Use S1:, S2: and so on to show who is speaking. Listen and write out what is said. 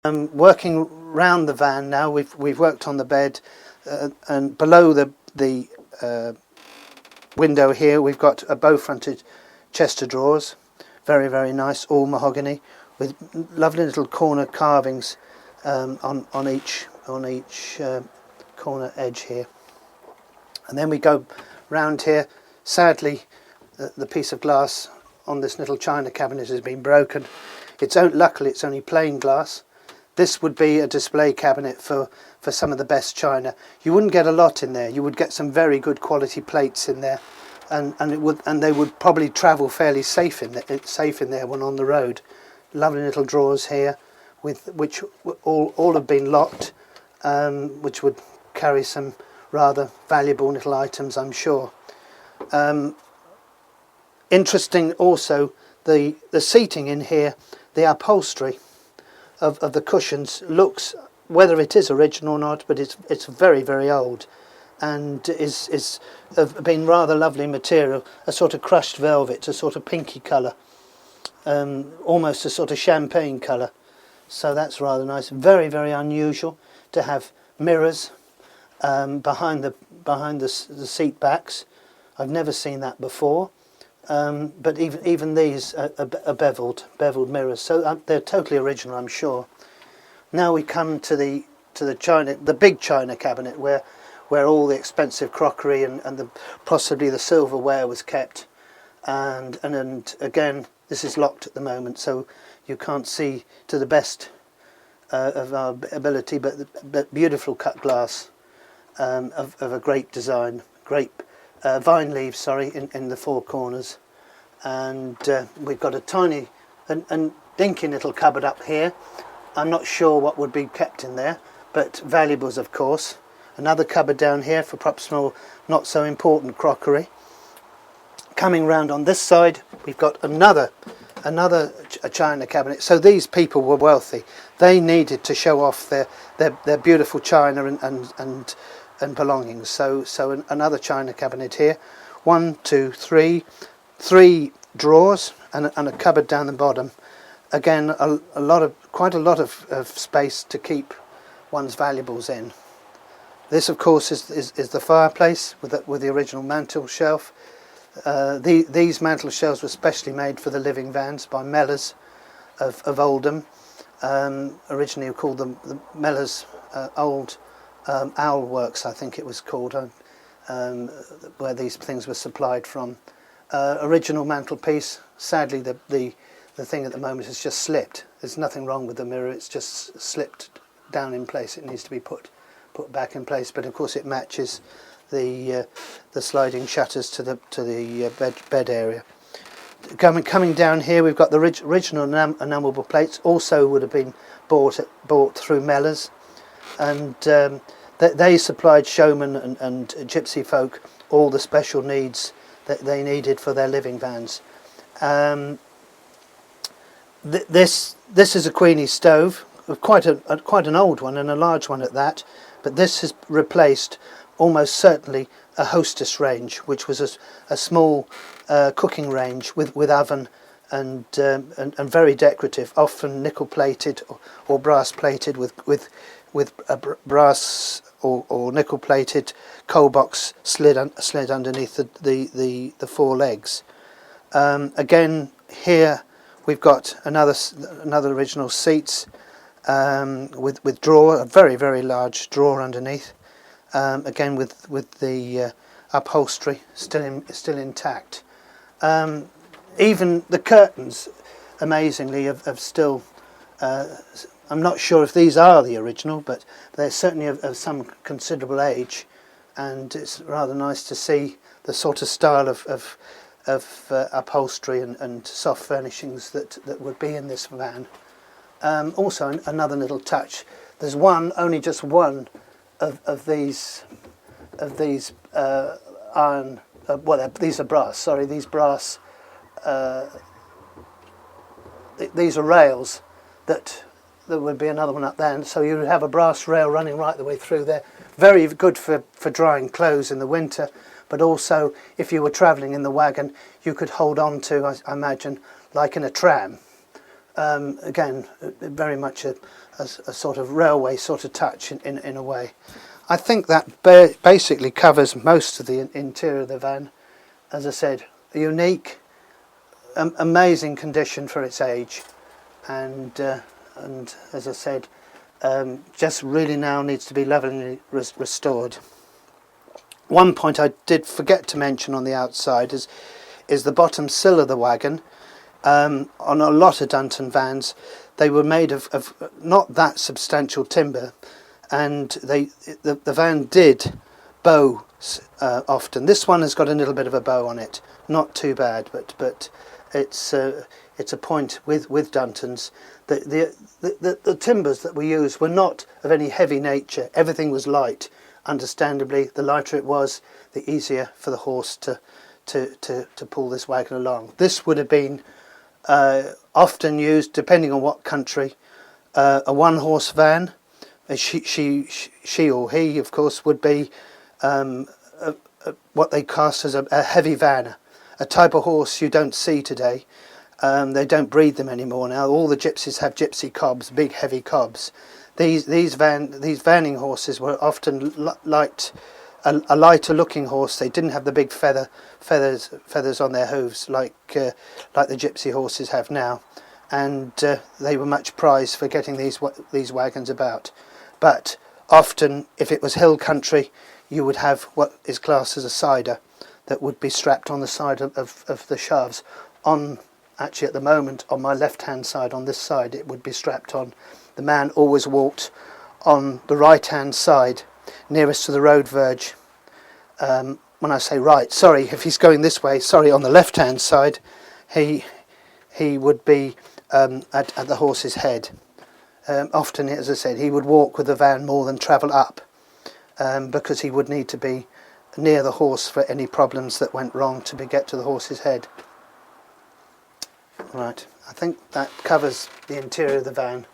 S1: Working round the van now, we've worked on the bed, and below the window here we've got a bow-fronted chest of drawers, very nice, all mahogany, with lovely little corner carvings on each corner edge here. And then we go round here. Sadly, the piece of glass on this little china cabinet has been broken. Luckily it's only plain glass. This would be a display cabinet for some of the best china. You wouldn't get a lot in there. You would get some very good quality plates in there, and they would probably travel fairly safe in there when on the road. Lovely little drawers here, which all have been locked, which would carry some rather valuable little items, I'm sure. Interesting also, the seating in here, the upholstery of the cushions looks, whether it is original or not, but it's very old, and is been rather lovely material, a sort of crushed velvet, a sort of pinky colour, almost a sort of champagne colour. So that's rather nice. Very unusual to have mirrors behind the seat backs. I've never seen that before. But even these are beveled mirrors, so they're totally original, I'm sure. Now we come to the big china cabinet where all the expensive crockery and possibly the silverware was kept, and again this is locked at the moment, so you can't see to the best of our ability, but beautiful cut glass of a great design, great vine leaves, in the four corners, and we've got a tiny and dinky little cupboard up here. I'm not sure what would be kept in there, but valuables, of course. Another cupboard down here for perhaps small, not so important crockery. Coming round on this side, we've got another china cabinet. So these people were wealthy. They needed to show off their beautiful china and belongings. So another china cabinet here. 1, 2, 3, 3 drawers and a cupboard down the bottom. Again, quite a lot of space to keep one's valuables in. This, of course, is the fireplace with the original mantel shelf. These mantel shelves were specially made for the living vans by Mellors of Oldham. Originally called the Mellors Old Owl Works, I think it was called, where these things were supplied from. Original mantelpiece. Sadly, the thing at the moment has just slipped. There's nothing wrong with the mirror. It's just slipped down in place. It needs to be put back in place. But of course, it matches the sliding shutters to the bed area. Coming down here, we've got the original enamel plates. Also would have been bought through Mellors, and they supplied showmen and gypsy folk all the special needs that they needed for their living vans. This is a Queenie stove, quite an old one and a large one at that. But this has replaced almost certainly a hostess range, which was a small cooking range with oven and very decorative, often nickel plated or brass plated with a brass or nickel plated coal box slid underneath the four legs. Again, here we've got another original seats with a very large drawer underneath. Again with the upholstery still intact. Even the curtains, amazingly, have still. I'm not sure if these are the original, but they're certainly of some considerable age, and it's rather nice to see the sort of style of upholstery and soft furnishings that would be in this van. Also, another little touch. There's only just one of these iron. These are brass. Sorry, these brass. These are rails that. There would be another one up there, and so you would have a brass rail running right the way through there. Very good for drying clothes in the winter, but also if you were travelling in the wagon, you could hold on to, I imagine, like in a tram. Again, very much a sort of railway sort of touch in a way. I think that basically covers most of the interior of the van. As I said, a unique, amazing condition for its age, and as I said, just really now needs to be lovingly restored. One point I did forget to mention on the outside is the bottom sill of the wagon. On a lot of Dunton vans, they were made of not that substantial timber, and the van did bow often. This one has got a little bit of a bow on it, not too bad, but it's a point with Duntons. The timbers that we used were not of any heavy nature. Everything was light. Understandably, the lighter it was, the easier for the horse to pull this wagon along. This would have been often used, depending on what country, a one-horse van. She or he, of course, would be what they class as a heavy vanner, a type of horse you don't see today. They don't breed them anymore now. All the gypsies have gypsy cobs, big heavy cobs. These vanning horses were often a lighter looking horse. They didn't have the big feathers on their hooves like the gypsy horses have now, and they were much prized for getting these wagons about. But often, if it was hill country, you would have what is classed as a sider that would be strapped on the side of the shafts. Actually, at the moment, on my left-hand side, on this side, it would be strapped on. The man always walked on the right-hand side, nearest to the road verge. When I say right, sorry, if he's going this way, sorry, on the left-hand side, he would be at the horse's head. Often, as I said, he would walk with the van more than travel up, because he would need to be near the horse for any problems that went wrong to get to the horse's head. Right, I think that covers the interior of the van.